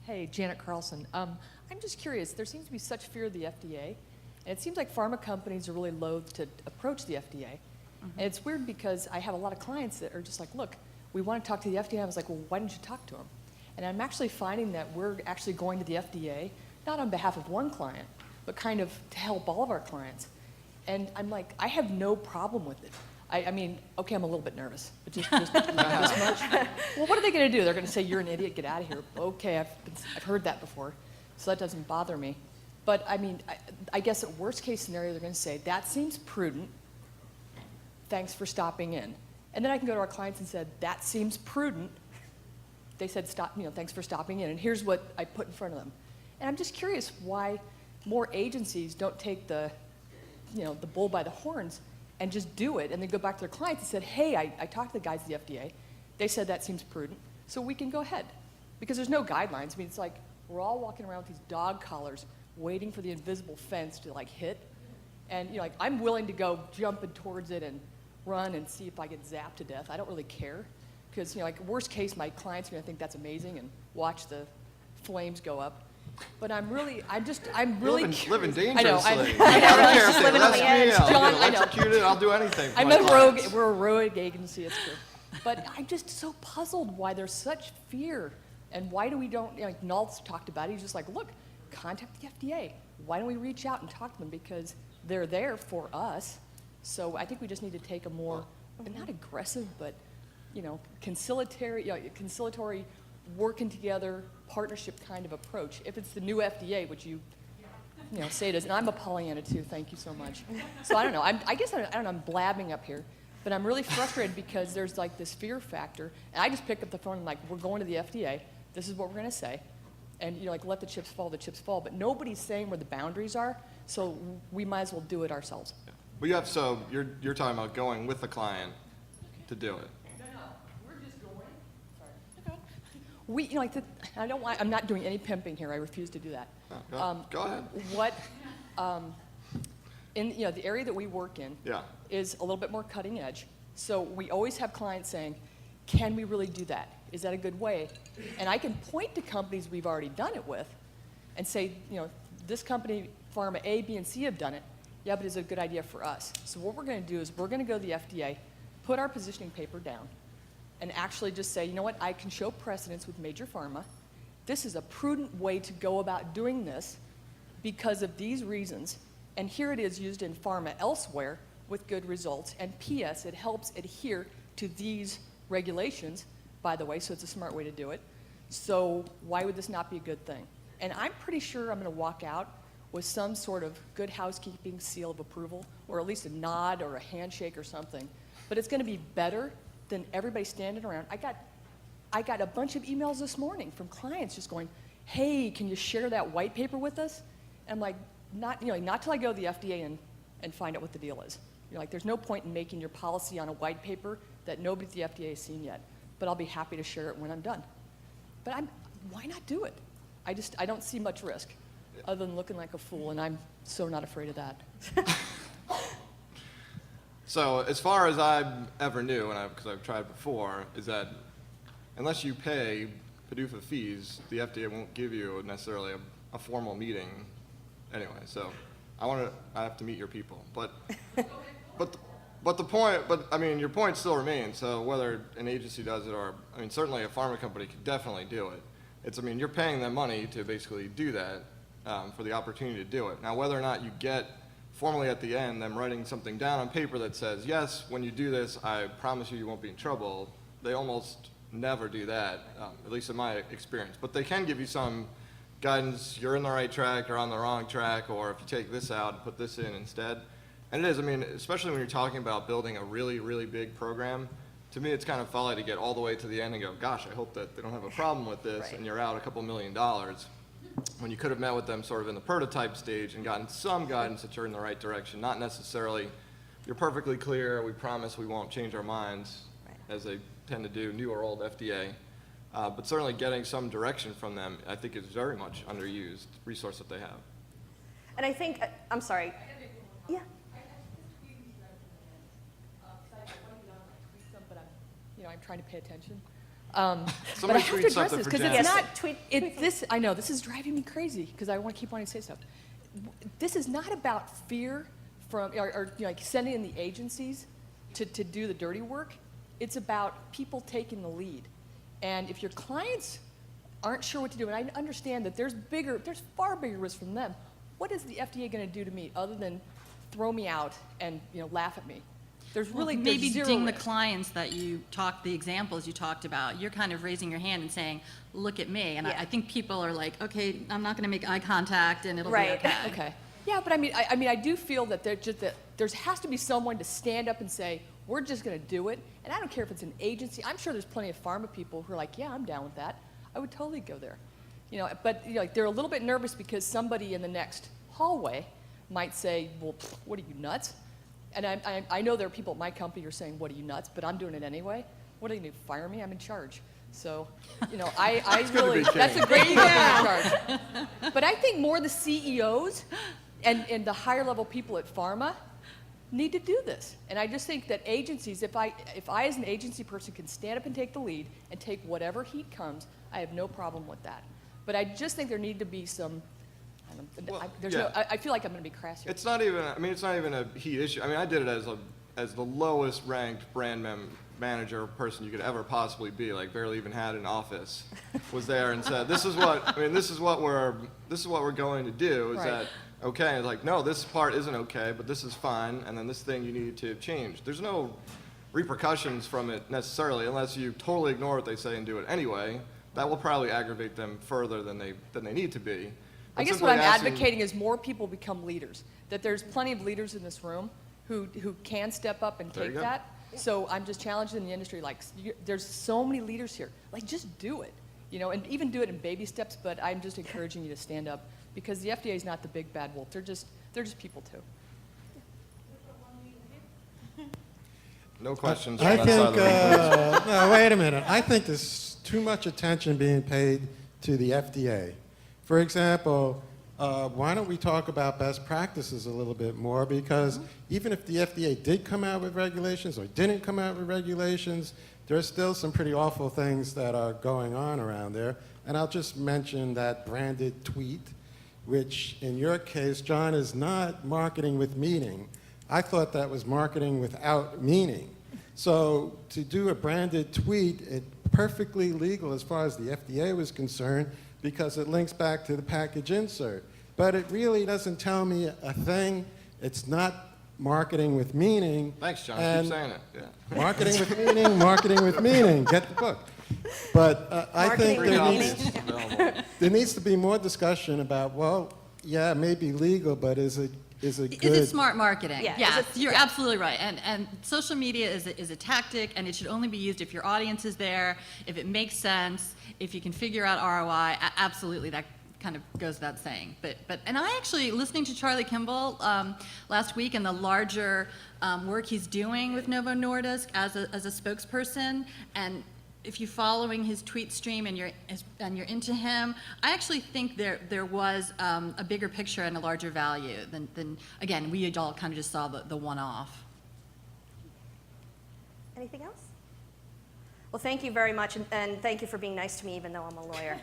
Hey, Janet Carlson. I'm just curious, there seems to be such fear of the FDA, and it seems like pharma companies are really loath to approach the FDA. And it's weird because I have a lot of clients that are just like, look, we want to talk to the FDA. I was like, well, why didn't you talk to them? And I'm actually finding that we're actually going to the FDA, not on behalf of one client, but kind of to help all of our clients. And I'm like, I have no problem with it. I mean, okay, I'm a little bit nervous, but just this much. Well, what are they going to do? They're going to say, you're an idiot, get out of here. Okay, I've heard that before, so that doesn't bother me. But I mean, I guess at worst case scenario, they're going to say, that seems prudent, thanks for stopping in. And then I can go to our clients and say, that seems prudent. They said, thanks for stopping in, and here's what I put in front of them. And I'm just curious why more agencies don't take the bull by the horns and just do it, and then go back to their clients and said, hey, I talked to the guys at the FDA. They said that seems prudent, so we can go ahead. Because there's no guidelines. I mean, it's like we're all walking around with these dog collars waiting for the invisible fence to like hit. And like I'm willing to go jumping towards it and run and see if I get zapped to death. I don't really care. Because like worst case, my clients are gonna think that's amazing and watch the flames go up. But I'm really living dangerously. I know. I don't care if they arrest me. I'll get electrocuted. I'll do anything. We're a rogue agency. It's true. But I'm just so puzzled why there's such fear, and why do we don't? Like Nalt's talked about it. He's just like, look, contact the FDA. Why don't we reach out and talk to them, because they're there for us. So I think we just need to take a more, not aggressive, but conciliatory, working together, partnership kind of approach. If it's the new FDA, which you say it is, and I'm a Pollyanna too, thank you so much. So I don't know, I guess I don't know, I'm blabbing up here, but I'm really frustrated because there's like this fear factor, and I just pick up the phone and like, we're going to the FDA, this is what we're gonna say, and like let the chips fall, but nobody's saying where the boundaries are, so we might as well do it ourselves. Yeah. But so you're talking about going with the client to do it. I'm not doing any pimping here. I refuse to do that. Go ahead. In the area that we work in is a little bit more cutting edge. So we always have clients saying, can we really do that? Is that a good way? And I can point to companies we've already done it with and say, this company, pharma A, B, and C have done it. Yeah, but it's a good idea for us. So what we're going to do is we're going to go to the FDA, put our positioning paper down, and actually just say, you know what, I can show precedence with major pharma. This is a prudent way to go about doing this because of these reasons. And here it is used in pharma elsewhere with good results. And P.S., it helps adhere to these regulations, by the way, so it's a smart way to do it. So why would this not be a good thing? And I'm pretty sure I'm going to walk out with some sort of good housekeeping seal of approval, or at least a nod or a handshake or something. But it's going to be better than everybody standing around. I got a bunch of emails this morning from clients just going, hey, can you share that white paper with us? And I'm like, not till I go to the FDA and find out what the deal is. There's no point in making your policy on a white paper that nobody at the FDA has seen yet. But I'll be happy to share it when I'm done. But why not do it? I don't see much risk other than looking like a fool, and I'm so not afraid of that. So as far as I ever knew, because I've tried before, is that unless you pay PDUFA fees, the FDA won't give you necessarily a formal meeting anyway. So I have to meet your people. But your point still remains. So whether an agency does it or, certainly a pharma company could definitely do it. You're paying them money to basically do that for the opportunity to do it. Now, whether or not you get formally at the end, them writing something down on paper that says, yes, when you do this, I promise you won't be in trouble. They almost never do that, at least in my experience. But they can give you some guidance, you're in the right track or on the wrong track, or if you take this out and put this in instead. And it is, especially when you're talking about building a really, really big program, to me it's kind of folly to get all the way to the end and go, gosh, I hope that they don't have a problem with this, right, and you're out a couple $1 million. When you could have met with them sort of in the prototype stage and gotten some guidance that you're in the right direction, not necessarily, you're perfectly clear, we promise we won't change our minds, right, as they tend to do, new or old FDA. But certainly getting some direction from them, I think, is very much underused resource that they have. And I think, I'm sorry. Yeah. I'm trying to pay attention. But I Somebody have to tweet address something this for because Jen. it's Yes, not. tweet This I know this is driving me crazy because I want to keep wanting to say stuff. This is not about fear from or like sending in the agencies to do the dirty work. It's about people taking the lead, and if your clients aren't sure what to do, and I understand that there's far bigger risk from them. What is the FDA going to do to me other than throw me out and laugh at me? There's really maybe there's zero ding the risk. clients that the examples you talked about. You're kind of raising your hand and saying, "Look at me," and Yeah. I think people are like, "Okay, I'm not going to make eye contact, and it'll Right. be okay." Okay. Yeah, but I do feel that there has to be someone to stand up and say, we're just going to do it. And I don't care if it's an agency. I'm sure there's plenty of pharma people who are like, yeah, I'm down with that. I would totally go there. But like they're a little bit nervous because somebody in the next hallway might say, well, what are you, nuts? And I know there are people at my company who are saying, what are you, nuts? But I'm doing it anyway. What are they going to fire me? I'm in charge. So, I really, that's a great thing to be in charge. But I think more the CEOs and the higher level people at pharma need to do this. And I just think that agencies, if I as an agency person can stand up and take the lead and take whatever heat comes, I have no problem with that. But I just think there need to be some, I feel like I'm going to be crass here. It's not even a heat issue. I mean, I did it as the lowest ranked brand manager person you could ever possibly be, like barely even had an office, was there and said, this is what we're going to do, is Right. that okay? And it's like, no, this part isn't okay, but this is fine, and then this thing you need to change. There's no repercussions from it necessarily, unless you totally ignore what they say and do it anyway. That will probably aggravate them further than they need to be. I But guess simply what I'm asking- advocating is more people become leaders. That there's plenty of leaders in this room who can step up and There you take go. that. So I'm just challenging the industry. Like, there's so many leaders here. Like, just do it. And even do it in baby steps. But I'm just encouraging you to stand up because the FDA is not the big bad wolf. They're just people too. No questions I from that side of think, the room. no, wait a minute. I think there's too much attention being paid to the FDA. For example, why don't we talk about best practices a little bit more? Because even if the FDA did come out with regulations or didn't come out with regulations, there's still some pretty awful things that are going on around there. And I'll just mention that branded tweet, which in your case, John, is not marketing with meaning. I thought that was marketing without meaning. So to do a branded tweet, it's perfectly legal as far as the FDA was concerned because it links back to the package insert. But it really doesn't tell me a thing. It's not marketing with meaning. Thanks, John. And Keep saying it. Yeah. marketing with meaning, marketing with meaning. Get the book. But I think Marketing there with needs, Available. there needs to be more discussion about, well, yeah, it may be legal, but is it good? Is it smart marketing? Yeah, is Yes, it- you're absolutely right. And social media is a tactic, and it should only be used if your audience is there, if it makes sense, if you can figure out ROI. Absolutely, that kind of goes without saying. And I actually, listening to Charlie Kimball last week and the larger work he's doing with Novo Nordisk as a spokesperson, and if you're following his tweet stream and you're into him, I actually think there was a bigger picture and a larger value than again, we all kind of just saw the one-off. Anything else? Well, thank you very much, and thank you for being nice to me, even though I'm a lawyer.